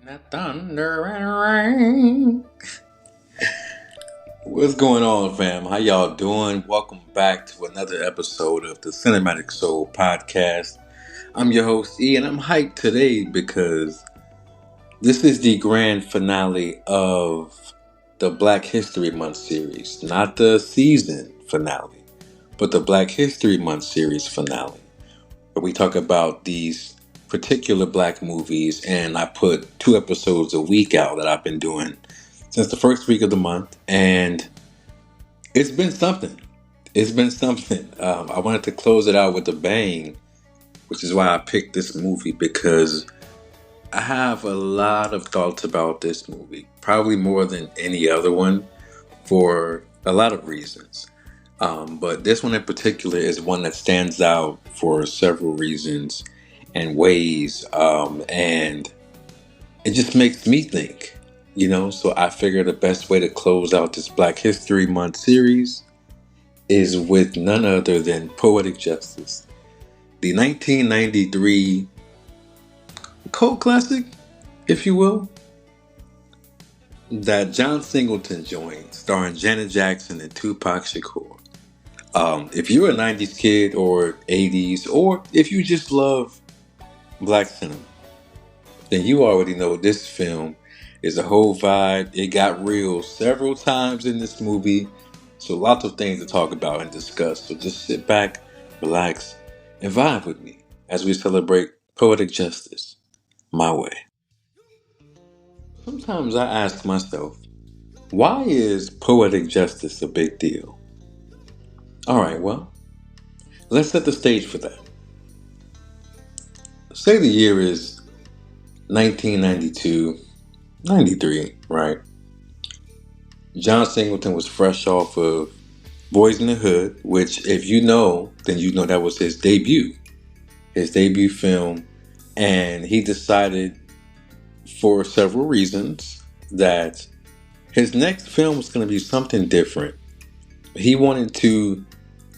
That thunder and rain. What's going on, fam? How y'all doing? Welcome back to another episode of the Cinematic Soul Podcast. I'm your host, E, and I'm hyped today because this is the grand finale of the Black History Month series. Not the season finale, but the Black History Month series finale, where we talk about these particular black movies, and I put 2 episodes a week out that I've been doing since the first week of the month, and it's been something. It's been something. I wanted to close it out with a bang, which is why I picked this movie, because I have a lot of thoughts about this movie, probably more than any other one, for a lot of reasons. But this one in particular is one that stands out for several reasons and ways, and it just makes me think, So I figured the best way to close out this Black History Month series is with none other than Poetic Justice, the 1993 cult classic, if you will, that John Singleton joined, starring Janet Jackson and Tupac Shakur. If you're a 90s kid or 80s, or if you just love black cinema, then you already know this film is a whole vibe. It got real several times in this movie, so lots of things to talk about and discuss. So just sit back, relax, and vibe with me as we celebrate Poetic Justice my way. Sometimes I ask myself, why is Poetic Justice a big deal? Alright, well, let's set the stage for that. Say the year is 1992, 93, right? John Singleton was fresh off of Boys in the Hood, which, if you know, then you know that was his debut film. And he decided, for several reasons, that his next film was going to be something different. He wanted to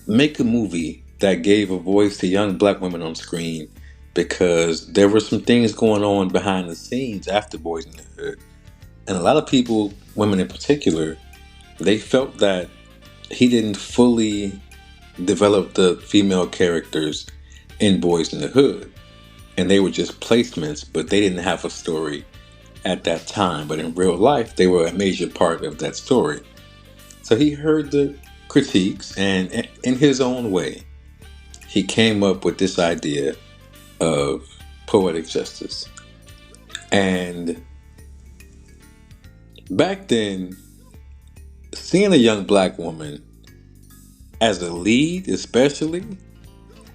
make a movie that gave a voice to young black women on screen, because there were some things going on behind the scenes after Boys in the Hood. And a lot of people, women in particular, they felt that he didn't fully develop the female characters in Boys in the Hood. And they were just placements, but they didn't have a story at that time. But in real life, they were a major part of that story. So he heard the critiques, and in his own way, he came up with this idea of Poetic Justice. And back then, seeing a young black woman as a lead, especially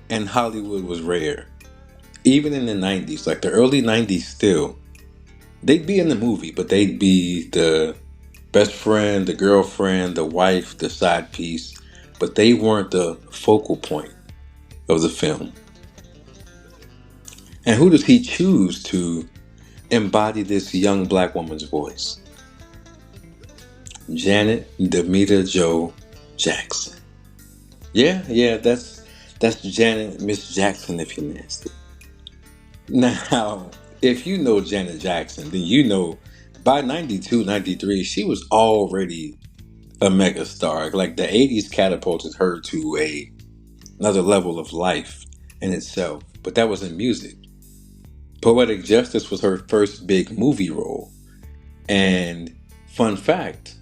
in Hollywood, was rare. Even in the 90s, like the early 90s still, they'd be in the movie, but they'd be the best friend, the girlfriend, the wife, the side piece, but they weren't the focal point of the film. And who does he choose to embody this young black woman's voice? Janet Demita Jo Jackson. Yeah, that's Janet Miss Jackson, if you're nasty. Now, if you know Janet Jackson, then you know by 92, 93, she was already a megastar. Like the 80s catapulted her to another level of life in itself. But that was in music. Poetic Justice was her first big movie role. And fun fact,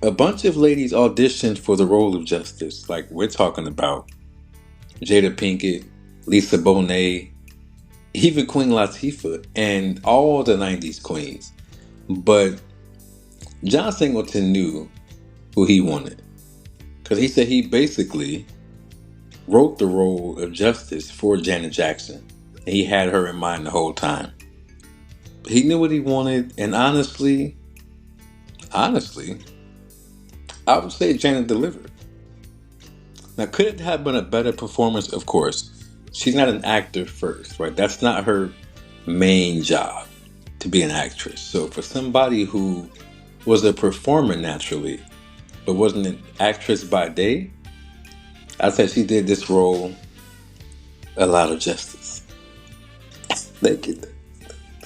a bunch of ladies auditioned for the role of Justice. Like we're talking about Jada Pinkett, Lisa Bonet, even Queen Latifah, and all the 90s queens. But John Singleton knew who he wanted, because he said he basically wrote the role of Justice for Janet Jackson. And he had her in mind the whole time. He knew what he wanted, and honestly, I would say Janet delivered. Now, could it have been a better performance? Of course. She's not an actor first, right? That's not her main job, to be an actress. So for somebody who was a performer naturally, but wasn't an actress by day, I'd say she did this role a lot of justice. Thank you.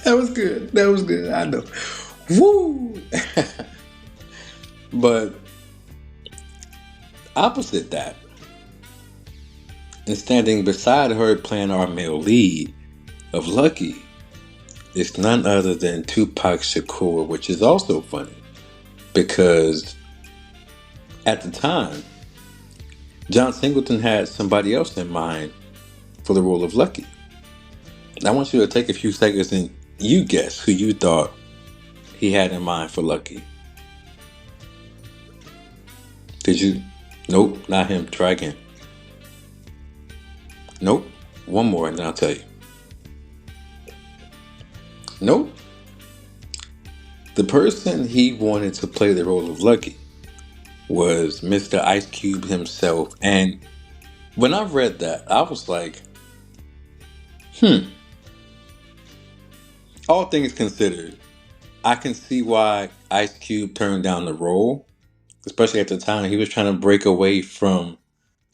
That was good. That was good. I know. Woo! But opposite that, and standing beside her playing our male lead of Lucky, is none other than Tupac Shakur, which is also funny because at the time, John Singleton had somebody else in mind for the role of Lucky. I want you to take a few seconds and you guess who you thought he had in mind for Lucky. Did you? Nope, not him. Try again. Nope. One more and then I'll tell you. Nope. The person he wanted to play the role of Lucky was Mr. Ice Cube himself. And when I read that, I was like, all things considered, I can see why Ice Cube turned down the role, especially at the time. He was trying to break away from,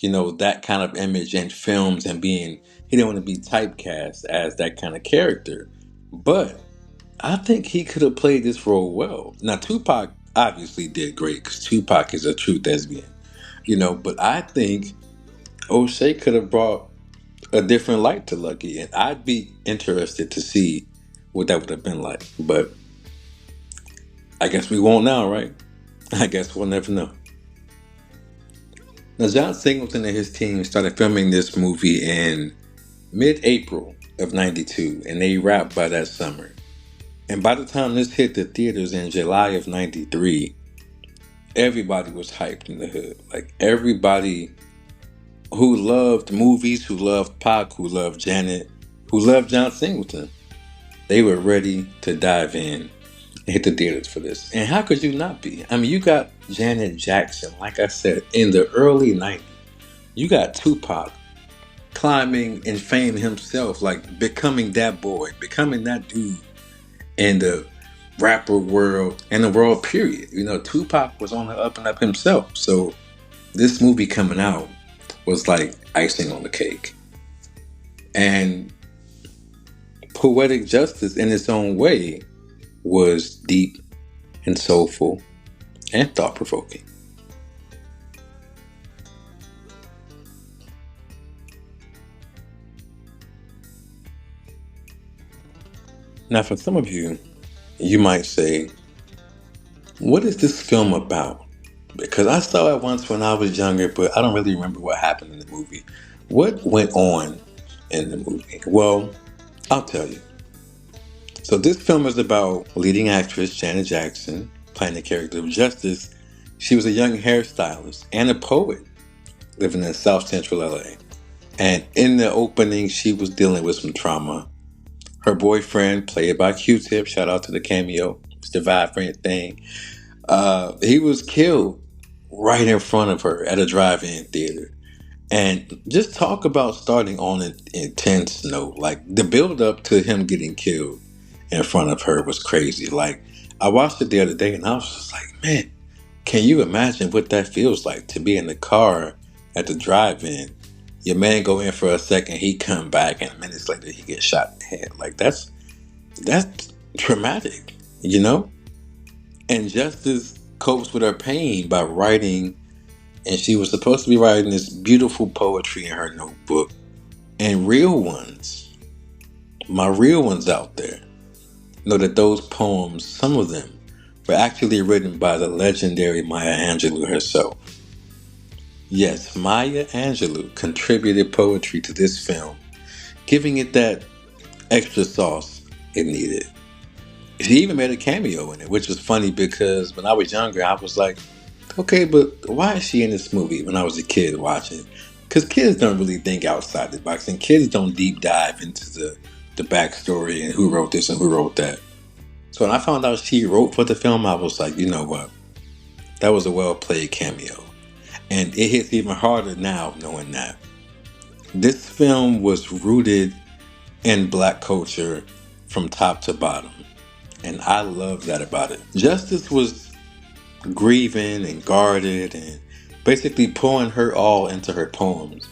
that kind of image in films and he didn't want to be typecast as that kind of character. But I think he could have played this role well. Now, Tupac obviously did great because Tupac is a true thespian, but I think O'Shea could have brought a different light to Lucky, and I'd be interested to see what that would have been like. But I guess we won't now, right? I guess we'll never know. Now, John Singleton and his team started filming this movie in mid-April of '92, and they wrapped by that summer. And by the time this hit the theaters in July of '93, everybody was hyped in the hood. Like everybody who loved movies, who loved Pac, who loved Janet, who loved John Singleton, they were ready to dive in and hit the theaters for this. And how could you not be? I mean, you got Janet Jackson, like I said, in the early '90s. You got Tupac climbing in fame himself, like becoming that boy, becoming that dude in the rapper world and the world period. Tupac was on the up and up himself. So this movie coming out was like icing on the cake. And Poetic Justice in its own way was deep and soulful and thought-provoking. Now for some of you, you might say, what is this film about? Because I saw it once when I was younger, but I don't really remember what happened in the movie. What went on in the movie? Well, I'll tell you. So this film is about leading actress Janet Jackson playing the character of Justice. She was a young hairstylist and a poet living in South Central LA. And in the opening, she was dealing with some trauma. Her boyfriend, played by Q-Tip, shout out to the cameo, Mr. Vibrant thing, he was killed right in front of her at a drive-in theater. And just talk about starting on an intense note. Like the build up to him getting killed in front of her was crazy. Like I watched it the other day and I was just like, man, can you imagine what that feels like to be in the car at the drive-in? Your man go in for a second, he come back, and minutes later he gets shot in the head. Like that's traumatic, And Justice copes with her pain by writing, and she was supposed to be writing this beautiful poetry in her notebook. And real ones, my real ones out there, know that those poems, some of them, were actually written by the legendary Maya Angelou herself. Yes, Maya Angelou contributed poetry to this film, giving it that extra sauce it needed. She even made a cameo in it, which was funny because when I was younger, I was like, okay, but why is she in this movie when I was a kid watching? Because kids don't really think outside the box, and kids don't deep dive into the backstory and who wrote this and who wrote that. So when I found out she wrote for the film, I was like, you know what? That was a well-played cameo. And it hits even harder now knowing that. This film was rooted in black culture from top to bottom. And I love that about it. Justice was grieving and guarded and basically pouring her all into her poems.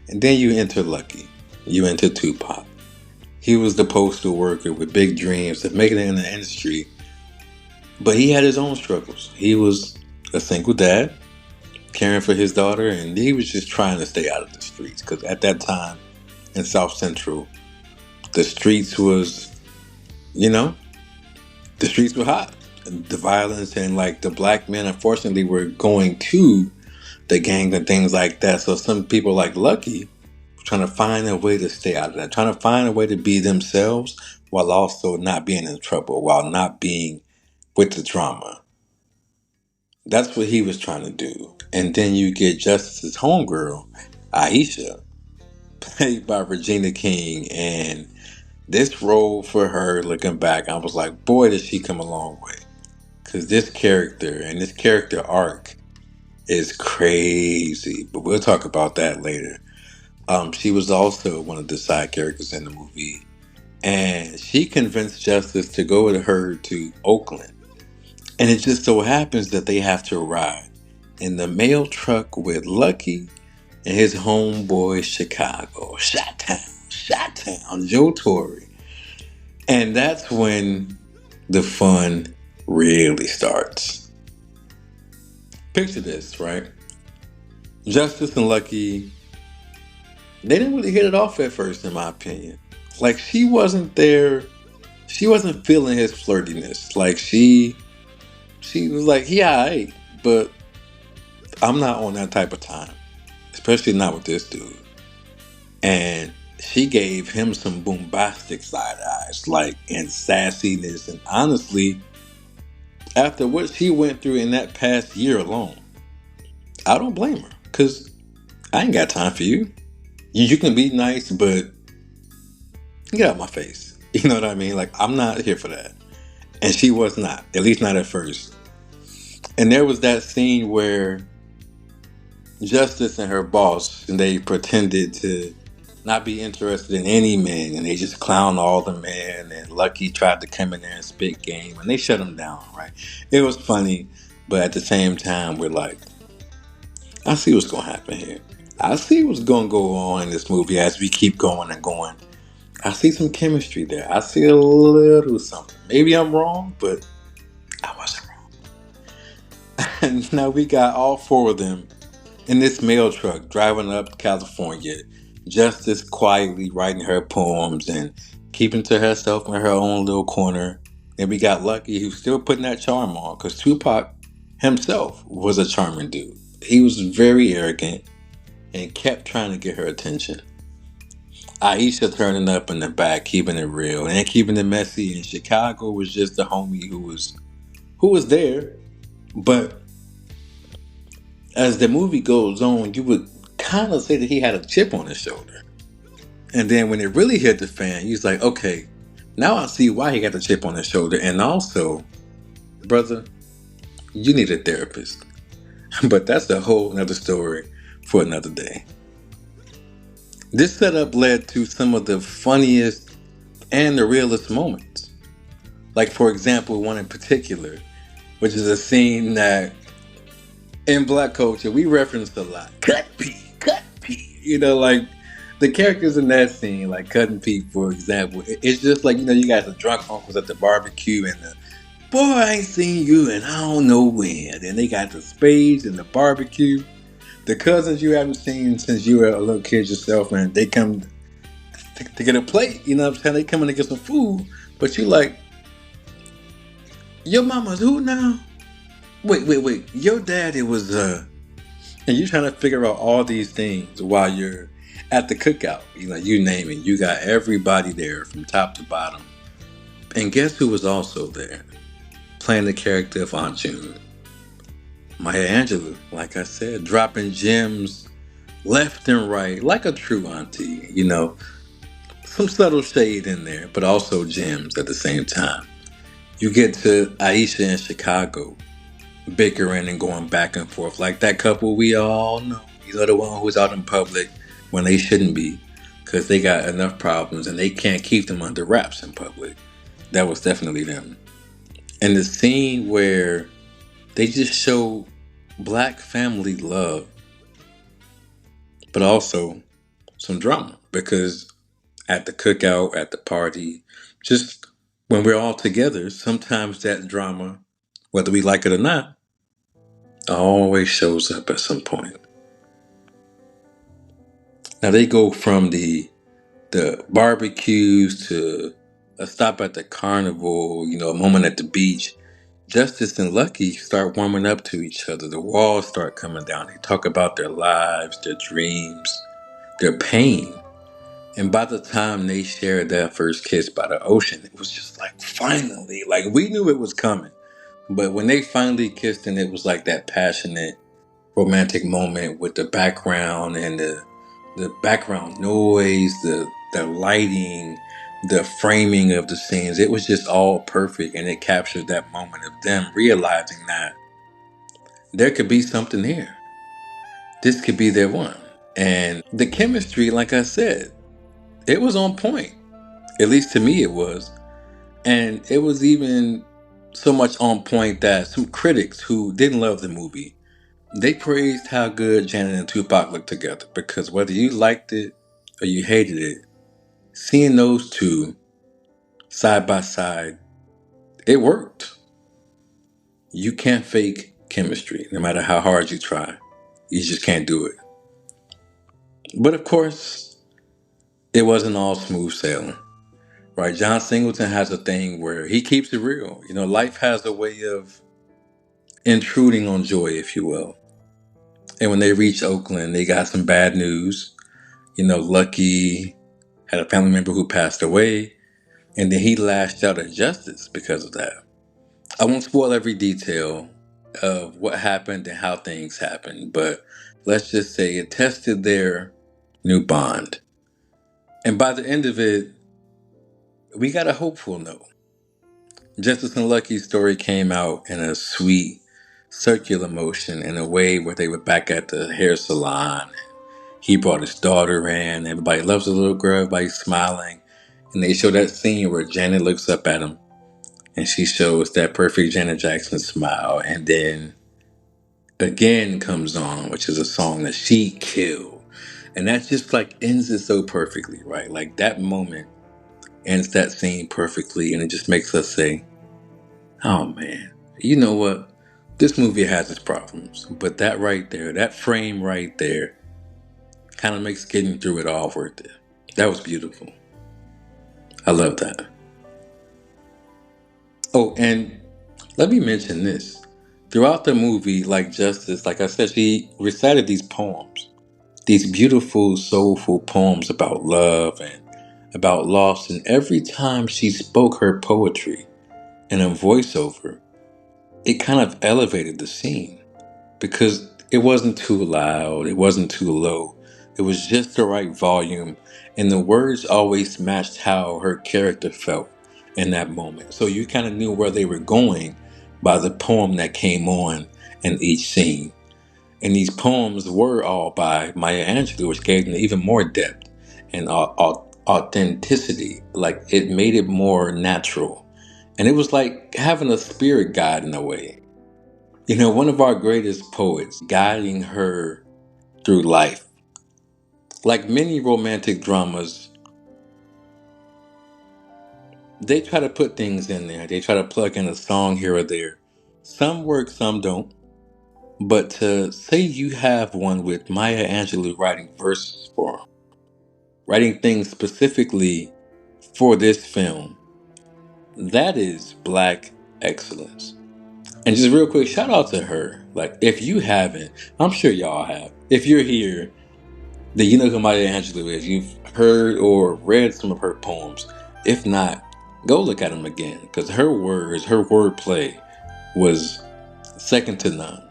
And then you enter Lucky. You enter Tupac. He was the postal worker with big dreams of making it in the industry, but he had his own struggles. He was a single dad, caring for his daughter, and he was just trying to stay out of the streets because at that time in South Central, the streets was, you know, the streets were hot. The violence and like the black men, unfortunately, were going to the gang and things like that. So some people like Lucky trying to find a way to stay out of that, trying to find a way to be themselves while also not being in trouble, while not being with the drama. That's what he was trying to do. And then you get Justice's homegirl, Aisha, played by Regina King. And this role for her, looking back, I was like, boy, did she come a long way. Because this character and this character arc is crazy. But we'll talk about that later. She was also one of the side characters in the movie. And she convinced Justice to go with her to Oakland. And it just so happens that they have to ride in the mail truck with Lucky and his homeboy Chicago, Shot Town, Joe Torre. And that's when the fun really starts. Picture this, right? Justice and Lucky, they didn't really hit it off at first, in my opinion. Like, she wasn't there, she wasn't feeling his flirtiness. Like, she was like, yeah, alright, but I'm not on that type of time, especially not with this dude. And she gave him some bombastic side eyes, like, and sassiness. And honestly, after what she went through in that past year alone, I don't blame her, because I ain't got time for you. You can be nice, but get out my face. You know what I mean? Like, I'm not here for that. And she was not, at least not at first. And there was that scene where Justice and her boss, and they pretended to not be interested in any men, and they just clown all the men. And Lucky tried to come in there and spit game, and they shut him down. Right? It was funny, but at the same time, we're like, I see what's gonna happen here. I see what's gonna go on in this movie as we keep going and going. I see some chemistry there. I see a little something. Maybe I'm wrong, but I wasn't wrong. And now we got all four of them in this mail truck driving up to California. Justice quietly writing her poems and keeping to herself in her own little corner. And we got Lucky, who's still putting that charm on, because Tupac himself was a charming dude. He was very arrogant and kept trying to get her attention. Aisha turning up in the back, keeping it real and keeping it messy. And Chicago was just the homie who was there. But as the movie goes on, you would kind of say that he had a chip on his shoulder. And then when it really hit the fan, he's like, okay, now I see why he got the chip on his shoulder. And also, brother, you need a therapist. But that's a whole nother story for another day. This setup led to some of the funniest and the realest moments. Like, for example, one in particular, which is a scene that in black culture we referenced a lot. Cut P. You know, like the characters in that scene, like Cut and Pete, for example, it's just like, you know, you got the drunk uncles at the barbecue and the boy, I ain't seen you and I don't know when. And they got the spades and the barbecue. The cousins you haven't seen since you were a little kid yourself, and they come to get a plate, you know what I'm saying? They coming to get some food, but you like, your mama's who now? Wait. Your daddy was, and you're trying to figure out all these things while you're at the cookout. You know, you name it. You got everybody there from top to bottom. And guess who was also there? Playing the character of Aunt June. Maya Angelou, like I said, dropping gems left and right, like a true auntie, you know. Some subtle shade in there, but also gems at the same time. You get to Aisha in Chicago, bickering and going back and forth like that couple we all know. You know, the one who's out in public when they shouldn't be, because they got enough problems and they can't keep them under wraps in public. That was definitely them. And the scene where they just show black family love, but also some drama, because at the cookout, at the party, just when we're all together, sometimes that drama, whether we like it or not, always shows up at some point. Now they go from the barbecues to a stop at the carnival, a moment at the beach. Justice and Lucky start warming up to each other. The walls start coming down. They talk about their lives, their dreams, their pain. And by the time they shared that first kiss by the ocean, it was just like finally, like we knew it was coming. But when they finally kissed, and it was like that passionate romantic moment with the background and the background noise, the lighting, the framing of the scenes. It was just all perfect, and it captured that moment of them realizing that there could be something here. This could be their one. And the chemistry, like I said, it was on point. At least to me it was. And it was even so much on point that some critics who didn't love the movie, they praised how good Janet and Tupac looked together, because whether you liked it or you hated it, seeing those two side by side, it worked. You can't fake chemistry, no matter how hard you try. You just can't do it. But of course, it wasn't all smooth sailing, right? John Singleton has a thing where he keeps it real. Life has a way of intruding on joy, if you will. And when they reached Oakland, they got some bad news. Lucky had a family member who passed away, and then he lashed out at Justice because of that. I won't spoil every detail of what happened and how things happened, but let's just say it tested their new bond. And by the end of it, we got a hopeful note. Justice and Lucky's story came out in a sweet, circular motion, in a way where they were back at the hair salon. He brought his daughter in. Everybody loves the little girl. Everybody's smiling. And they show that scene where Janet looks up at him and she shows that perfect Janet Jackson smile. And then Again comes on, which is a song that she killed. And that just like ends it so perfectly, right? Like that moment ends that scene perfectly. And it just makes us say, oh man, you know what? This movie has its problems. But that right there, that frame right there, kind of makes getting through it all worth it. That was beautiful. I love that. Oh, and let me mention this. Throughout the movie, like Justice, like I said, she recited these poems, these beautiful, soulful poems about love and about loss. And every time she spoke her poetry in a voiceover, it kind of elevated the scene because it wasn't too loud, it wasn't too low. It was just the right volume, and the words always matched how her character felt in that moment. So you kind of knew where they were going by the poem that came on in each scene. And these poems were all by Maya Angelou, which gave them even more depth and authenticity. Like it made it more natural. And it was like having a spirit guide in a way. One of our greatest poets guiding her through life. Like many romantic dramas, they try to put things in there. They try to plug in a song here or there. Some work, some don't. But to say you have one with Maya Angelou writing verses for him, writing things specifically for this film, that is black excellence. And just real quick, shout out to her. Like, if you haven't, I'm sure y'all have. If you're here, then you know who Maya Angelou is. You've heard or read some of her poems. If not, go look at them again, because her words, her wordplay was second to none.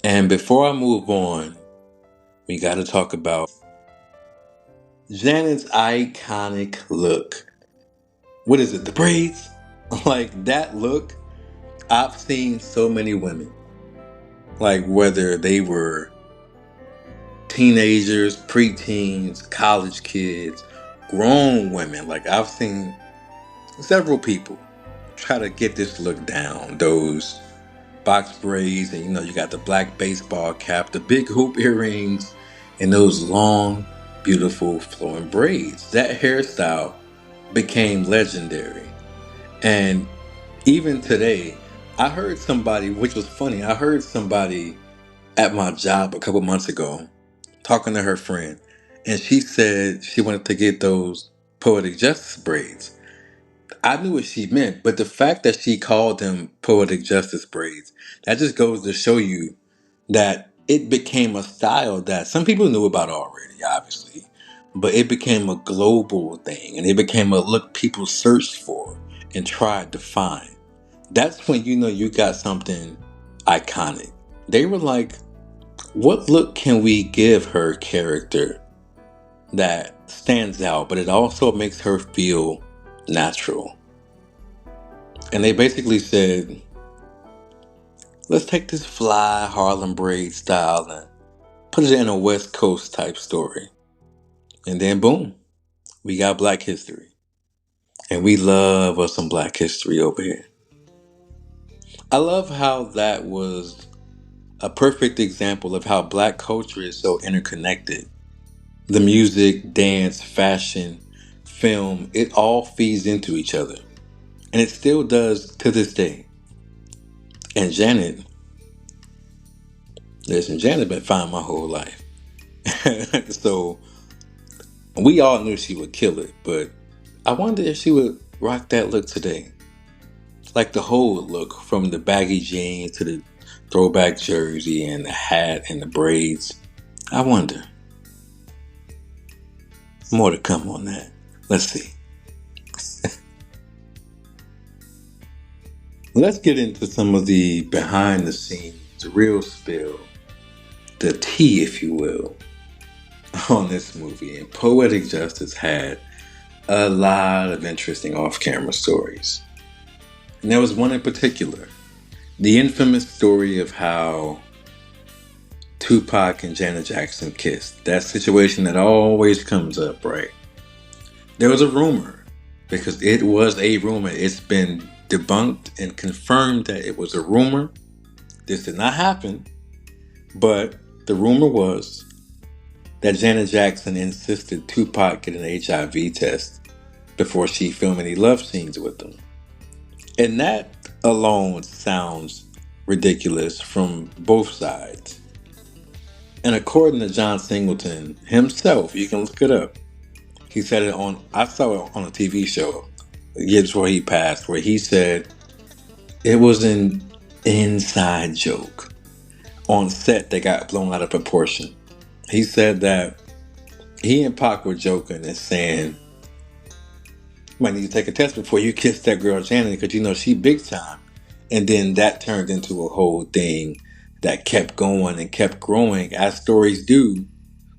And before I move on, we got to talk about Janet's iconic look. What is it? The braids? Like that look, I've seen so many women. Like whether they were teenagers, preteens, college kids, grown women. Like I've seen several people try to get this look down. Those box braids, and you got the black baseball cap, the big hoop earrings, and those long beautiful flowing braids. That hairstyle became legendary. And even today, I heard somebody, which was funny, I heard somebody at my job a couple months ago talking to her friend, and she said she wanted to get those Poetic Justice braids. I knew what she meant, but the fact that she called them Poetic Justice braids, that just goes to show you that it became a style that some people knew about already, obviously, but it became a global thing, and it became a look people searched for and tried to find. That's when you know you got something iconic. They were like, what look can we give her character that stands out, but it also makes her feel natural? And they basically said, let's take this fly Harlem braid style and put it in a West Coast type story. And then boom, we got Black history. And we love us some Black history over here. I love how that was a perfect example of how Black culture is so interconnected. The music, dance, fashion, film, it all feeds into each other. And it still does to this day. And Janet, listen, Janet been fine my whole life. So we all knew she would kill it, but I wonder if she would rock that look today. Like the whole look, from the baggy jeans to the throwback jersey and the hat and the braids. I wonder. More to come on that. Let's see. Let's get into some of the behind the scenes, real spill, the tea, if you will, on this movie. And Poetic Justice had a lot of interesting off camera stories. And there was one in particular, the infamous story of how Tupac and Janet Jackson kissed. That situation that always comes up, right? There was a rumor, because it was a rumor. It's been debunked and confirmed that it was a rumor. This did not happen, but the rumor was that Janet Jackson insisted Tupac get an HIV test before she filmed any love scenes with him. And that alone sounds ridiculous from both sides. And according to John Singleton himself, you can look it up. He said it on, I saw it on a TV show years before he passed, where he said it was an inside joke on set that got blown out of proportion. He said that he and Pac were joking and saying, you might need to take a test before you kiss that girl Janet, because you know she big time. And then that turned into a whole thing that kept going and kept growing, as stories do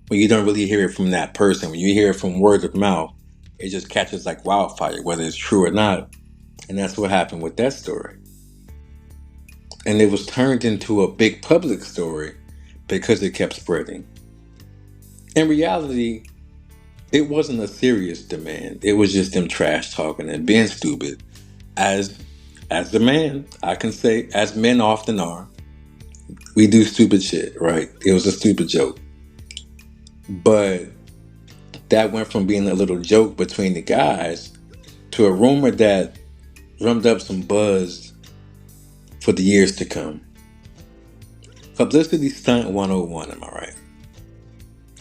when you don't really hear it from that person. When you hear it from word of mouth, it just catches like wildfire, whether it's true or not. And that's what happened with that story. And it was turned into a big public story because it kept spreading. In reality, it wasn't a serious demand. It was just them trash talking and being stupid. As the man, I can say, as men often are, we do stupid shit, right? It was a stupid joke. But that went from being a little joke between the guys to a rumor that drummed up some buzz for the years to come. Publicity stunt 101, am I right?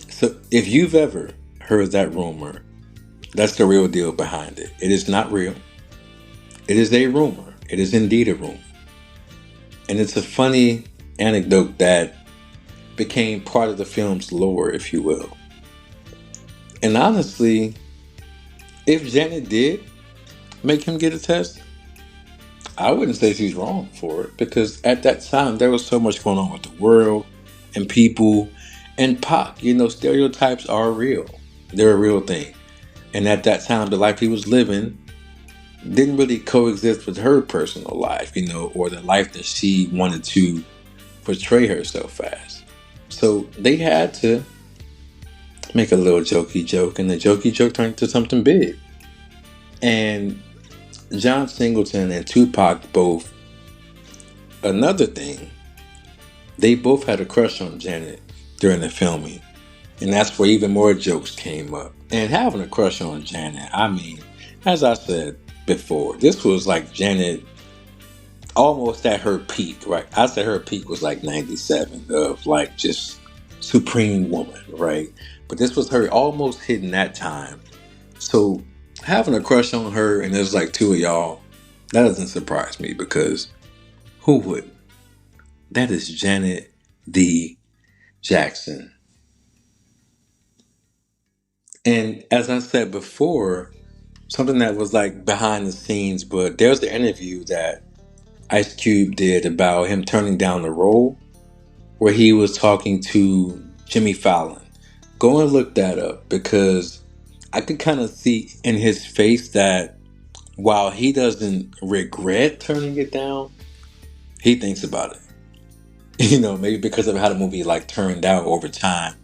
So if you've ever heard that rumor, that's the real deal behind it. It is not real. It is a rumor. It is indeed a rumor. And it's a funny anecdote that became part of the film's lore, if you will. And honestly, if Janet did make him get a test, I wouldn't say she's wrong for it, because at that time there was so much going on with the world and people and Pac. You know, stereotypes are real. They're a real thing. And at that time, the life he was living didn't really coexist with her personal life, you know, or the life that she wanted to portray herself as. So they had to make a little jokey joke, and the jokey joke turned into something big. And John Singleton and Tupac both, another thing, they both had a crush on Janet during the filming. And that's where even more jokes came up. And having a crush on Janet, I mean, as I said before, this was like Janet almost at her peak, right? I said her peak was like 97 of like just supreme woman, right? But this was her almost hitting that time. So having a crush on her and there's like two of y'all, that doesn't surprise me because who would? That is Janet D. Jackson. And as I said before, something that was like behind the scenes, but there's the interview that Ice Cube did about him turning down the role where he was talking to Jimmy Fallon. Go and look that up because I could kind of see in his face that while he doesn't regret turning it down, he thinks about it. Maybe because of how the movie like turned out over time.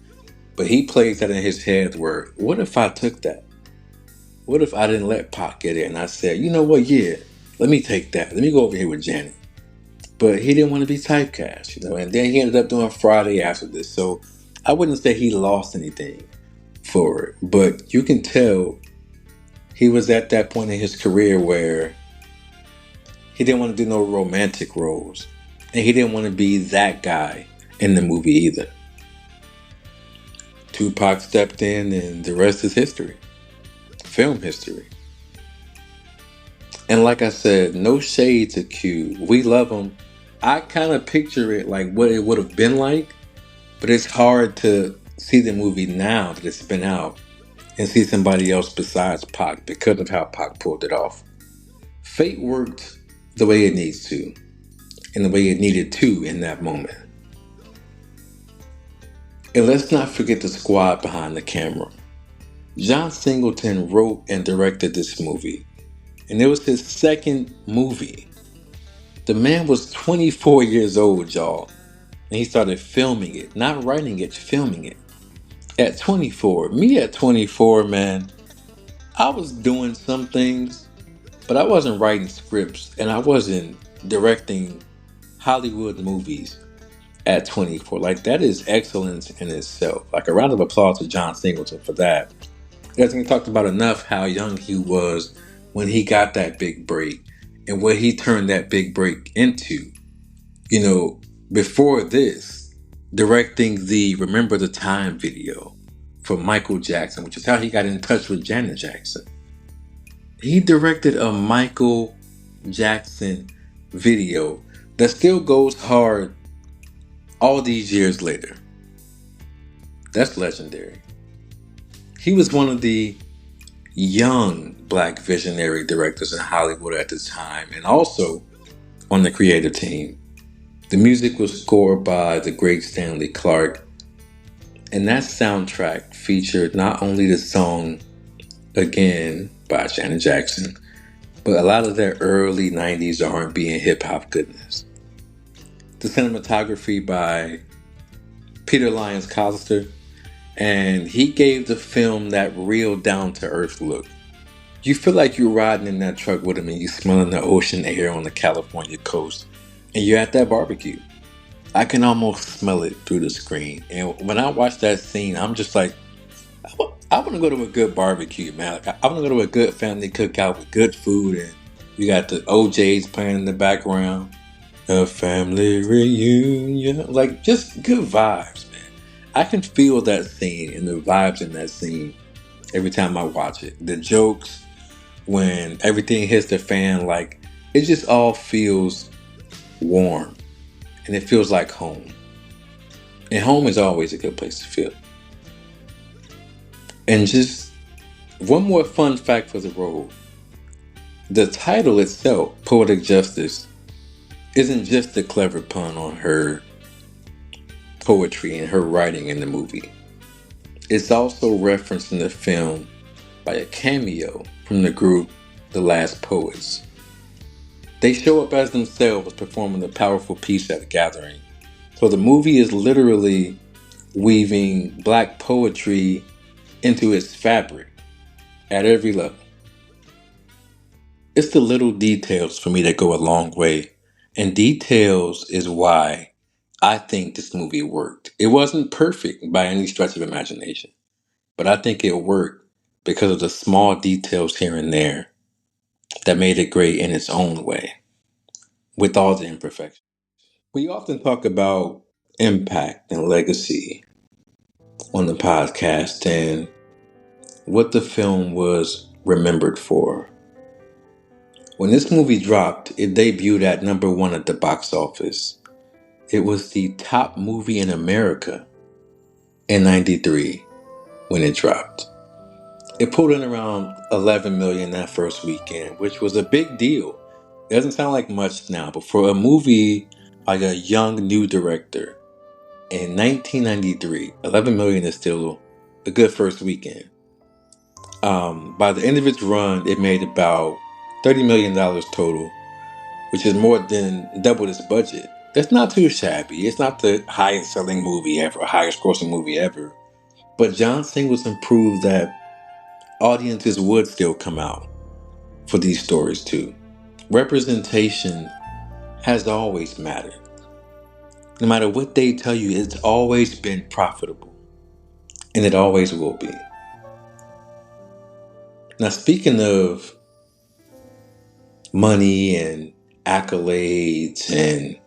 But he plays that in his head where, what if I took that? What if I didn't let Pac get it? And I said, you know what, yeah, let me take that. Let me go over here with Janet. But he didn't want to be typecast, and then he ended up doing Friday after this. So I wouldn't say he lost anything for it. But you can tell he was at that point in his career where he didn't want to do no romantic roles. And he didn't want to be that guy in the movie either. Tupac stepped in and the rest is history. Film history. And like I said, no shade to Q. We love him. I kind of picture it like what it would have been like, but it's hard to see the movie now that it's been out and see somebody else besides Pac because of how Pac pulled it off. Fate worked the way it needs to and the way it needed to in that moment. And let's not forget the squad behind the camera. John Singleton wrote and directed this movie, and it was his second movie. The man was 24 years old, y'all, and he started filming it, not writing it, filming it. At 24, me at 24, man, I was doing some things, but I wasn't writing scripts and I wasn't directing Hollywood movies at 24. Like, that is excellence in itself. Like, a round of applause to John Singleton for that. He hasn't talked about enough how young he was when he got that big break and what he turned that big break into. Before this, directing the Remember the Time video for Michael Jackson, which is how he got in touch with Janet Jackson. He directed a Michael Jackson video that still goes hard all these years later. That's legendary. He was one of the young black visionary directors in Hollywood at the time and also on the creative team. The music was scored by the great Stanley Clarke, and that soundtrack featured not only the song Again by Janet Jackson, but a lot of their early 90s R&B and hip-hop goodness. The cinematography by Peter Lyons Coster, and he gave the film that real down-to-earth look. You feel like you're riding in that truck with him and you're smelling the ocean air on the California coast, and you're at that barbecue. I can almost smell it through the screen. And when I watch that scene, I'm just like, I want to go to a good barbecue, man. Like, I want to go to a good family cookout with good food, and you got the OJs playing in the background. A family reunion. Like, just good vibes, man. I can feel that scene and the vibes in that scene every time I watch it. The jokes, when everything hits the fan, like, it just all feels warm. And it feels like home. And home is always a good place to feel. And just one more fun fact for the role. The title itself, Poetic Justice, isn't just a clever pun on her poetry and her writing in the movie. It's also referenced in the film by a cameo from the group The Last Poets. They show up as themselves performing a powerful piece at a gathering. So the movie is literally weaving black poetry into its fabric at every level. It's the little details for me that go a long way. And details is why I think this movie worked. It wasn't perfect by any stretch of imagination, but I think it worked because of the small details here and there that made it great in its own way, with all the imperfections. We often talk about impact and legacy on the podcast and what the film was remembered for. When this movie dropped, it debuted at number one at the box office. It was the top movie in America in 93 when it dropped. It pulled in around 11 million that first weekend, which was a big deal. It doesn't sound like much now, but for a movie by a young new director in 1993, 11 million is still a good first weekend. By the end of its run, it made about $30 million total, which is more than double its budget. That's not too shabby. It's not the highest selling movie ever, highest grossing movie ever. But John Singleton proved that audiences would still come out for these stories too. Representation has always mattered. No matter what they tell you, it's always been profitable. And it always will be. Now, speaking of money and accolades and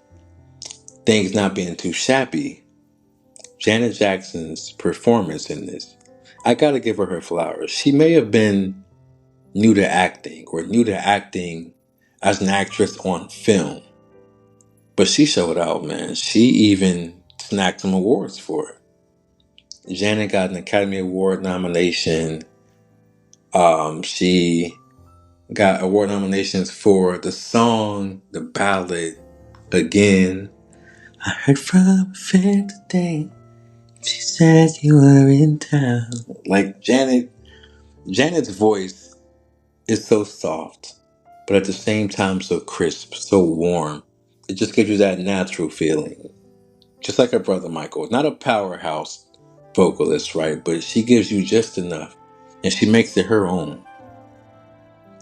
things not being too shabby, Janet Jackson's performance in this, I gotta give her flowers. She may have been new to acting or new to acting as an actress on film, but she showed out, man. She even snagged some awards for it. Janet got an Academy Award nomination. She got award nominations for the song, the ballad, Again. I heard from a friend today. She said you were in town. Like Janet's voice is so soft, but at the same time so crisp, so warm. It just gives you that natural feeling. Just like her brother Michael. Not a powerhouse vocalist, right? But she gives you just enough. And she makes it her own.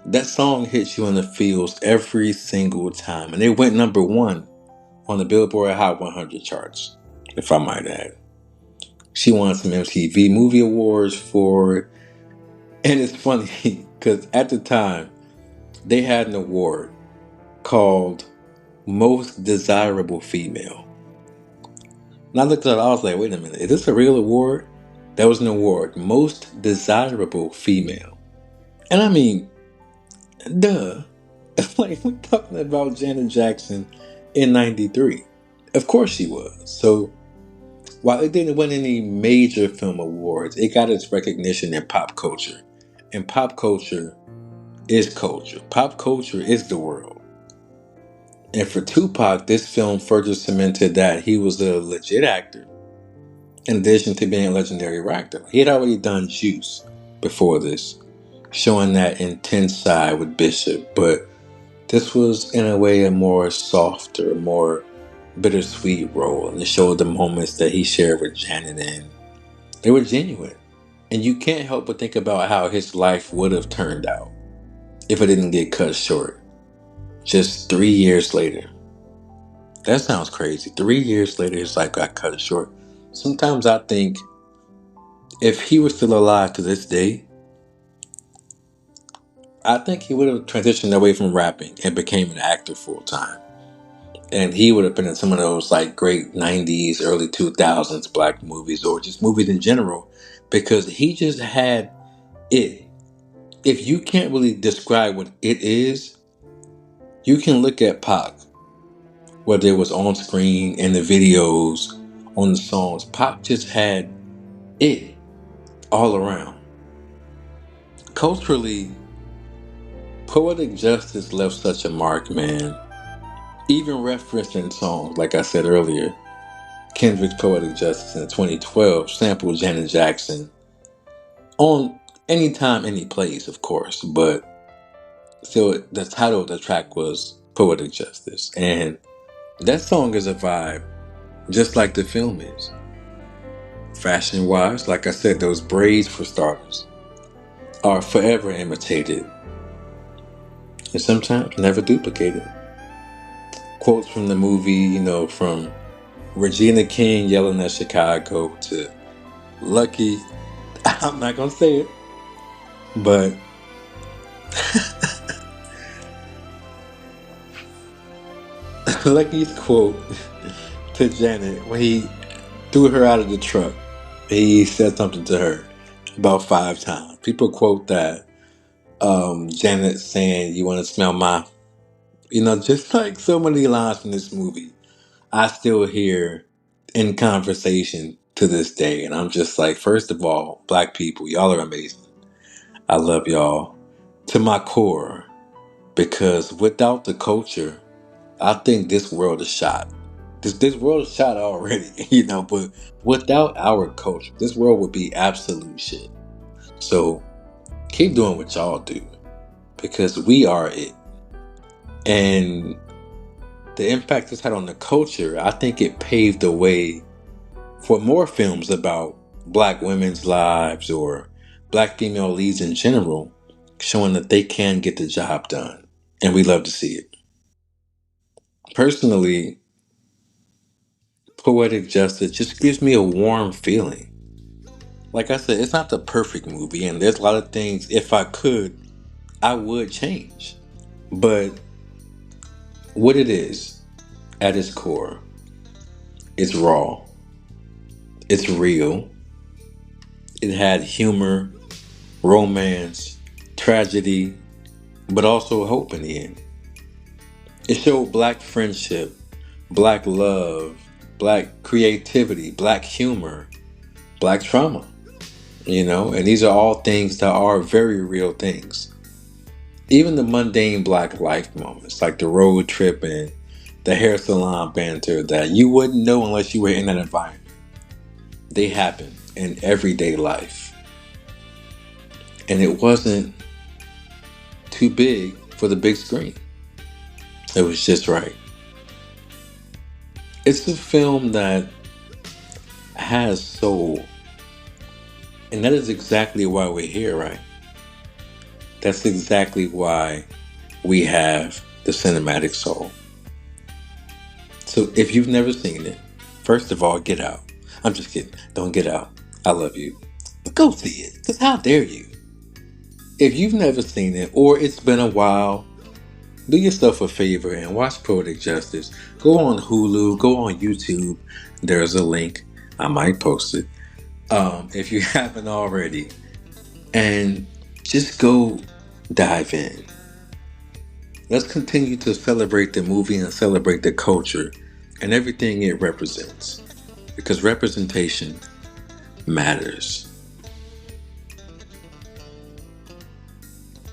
That song hits you in the feels every single time. And it went number one on the Billboard Hot 100 charts, if I might add. She won some MTV Movie Awards for it. And it's funny because at the time, they had an award called Most Desirable Female. And I looked at it, I was like, wait a minute, is this a real award? That was an award, Most Desirable Female. And I mean, duh. Like, we're talking about Janet Jackson in 93. Of course she was. So, while it didn't win any major film awards, it got its recognition in pop culture. And pop culture is culture. Pop culture is the world. And for Tupac, this film further cemented that he was a legit actor, in addition to being a legendary actor. He had already done Juice before this, showing that intense side with Bishop, but this was in a way a more softer, more bittersweet role, and it showed the moments that he shared with Janet, and they were genuine. And you can't help but think about how his life would have turned out if it didn't get cut short just 3 years later. That sounds crazy. 3 years later, his life got cut short. Sometimes I think if he was still alive to this day, I think he would have transitioned away from rapping and became an actor full time. And he would have been in some of those like great 90s, early 2000s black movies, or just movies in general, because he just had it. If you can't really describe what it is, you can look at Pac, whether it was on screen, in the videos, on the songs. Pac just had it all around. Culturally, Poetic Justice left such a mark, man. Even referenced in songs, like I said earlier, Kendrick's Poetic Justice in 2012 sampled Janet Jackson on Anytime, Any Place, of course, but still the title of the track was Poetic Justice. And that song is a vibe, just like the film is. Fashion-wise, like I said, those braids, for starters, are forever imitated and sometimes never duplicated. Quotes from the movie, from Regina King yelling at Chicago to Lucky. I'm not gonna say it, but Lucky's quote to Janet when he threw her out of the truck. He said something to her about 5 times. People quote that. Janet saying, "You want to smell my," just like so many lines from this movie. I still hear in conversation to this day, and I'm just like, first of all, black people, y'all are amazing. I love y'all to my core because without the culture, I think this world is shot. This world is shot already, but without our culture, this world would be absolute shit. So keep doing what y'all do because we are it. And the impact it's had on the culture, I think it paved the way for more films about black women's lives or black female leads in general, showing that they can get the job done. And we love to see it. Personally, Poetic Justice just gives me a warm feeling. Like I said, it's not the perfect movie, and there's a lot of things, if I could, I would change. But what it is, at its core, it's raw, it's real, it had humor, romance, tragedy, but also hope in the end. It showed black friendship, black love, black creativity, black humor, black trauma, and these are all things that are very real things. Even the mundane black life moments, like the road trip and the hair salon banter that you wouldn't know unless you were in that environment. They happen in everyday life. And it wasn't too big for the big screen. It was just right. It's a film that has soul. And that is exactly why we're here, right? That's exactly why we have the cinematic soul. So if you've never seen it, first of all, get out. I'm just kidding. Don't get out. I love you. But go see it. Because how dare you? If you've never seen it or it's been a while, do yourself a favor and watch Poetic Justice. Go on Hulu, go on YouTube. There's a link. I might post it. If you haven't already. And just go dive in. Let's continue to celebrate the movie and celebrate the culture and everything it represents. Because representation matters.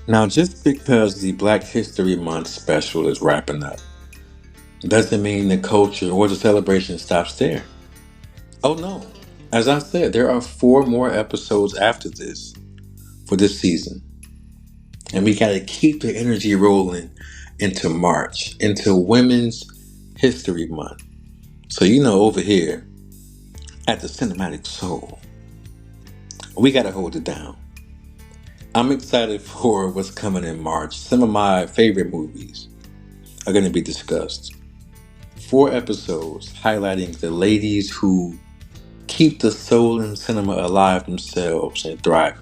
Now, just because the Black History Month special is wrapping up doesn't mean the culture or the celebration stops there. Oh no. As I said, there are 4 more episodes after this for this season. And we got to keep the energy rolling into March, into Women's History Month. So, over here at the Cinematic Soul, we got to hold it down. I'm excited for what's coming in March. Some of my favorite movies are going to be discussed. 4 episodes highlighting the ladies who keep the soul in cinema alive themselves and thriving.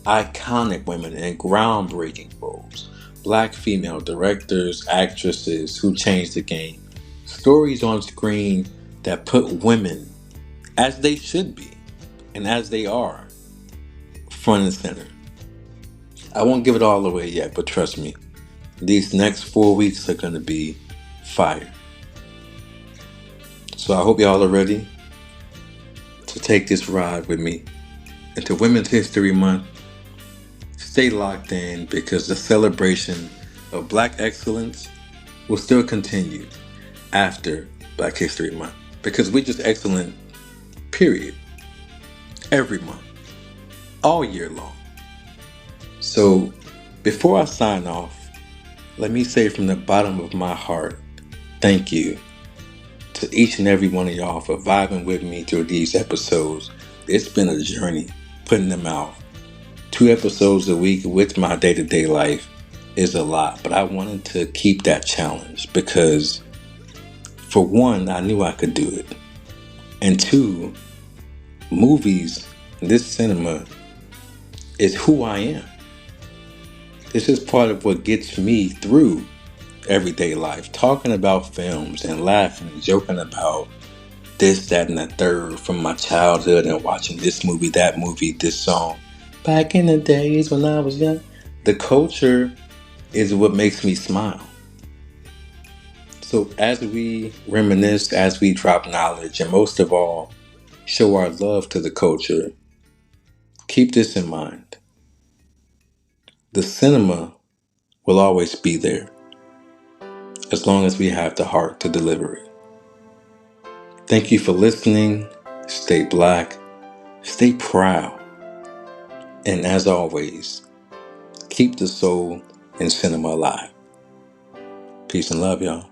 Iconic women in groundbreaking roles. Black female directors, actresses who changed the game. Stories on screen that put women, as they should be, and as they are, front and center. I won't give it all away yet, but trust me, these next 4 weeks are going to be fire. So I hope y'all are ready to take this ride with me into Women's History Month. Stay locked in because the celebration of Black excellence will still continue after Black History Month. Because we're just excellent, period. Every month. All year long. So, before I sign off, let me say from the bottom of my heart, thank you to each and every one of y'all for vibing with me through these episodes. It's been a journey putting them out. 2 episodes a week with my day-to-day life is a lot, but I wanted to keep that challenge because For one, I knew I could do it. And two, movies, this cinema, is who I am. This is part of what gets me through everyday life. Talking about films and laughing and joking about this, that, and the third from my childhood and watching this movie, that movie, this song. Back in the days when I was young. The culture is what makes me smile. So as we reminisce, as we drop knowledge, and most of all, show our love to the culture, keep this in mind. The cinema will always be there as long as we have the heart to deliver it. Thank you for listening. Stay black, stay proud, and as always, keep the soul in cinema alive. Peace and love, y'all.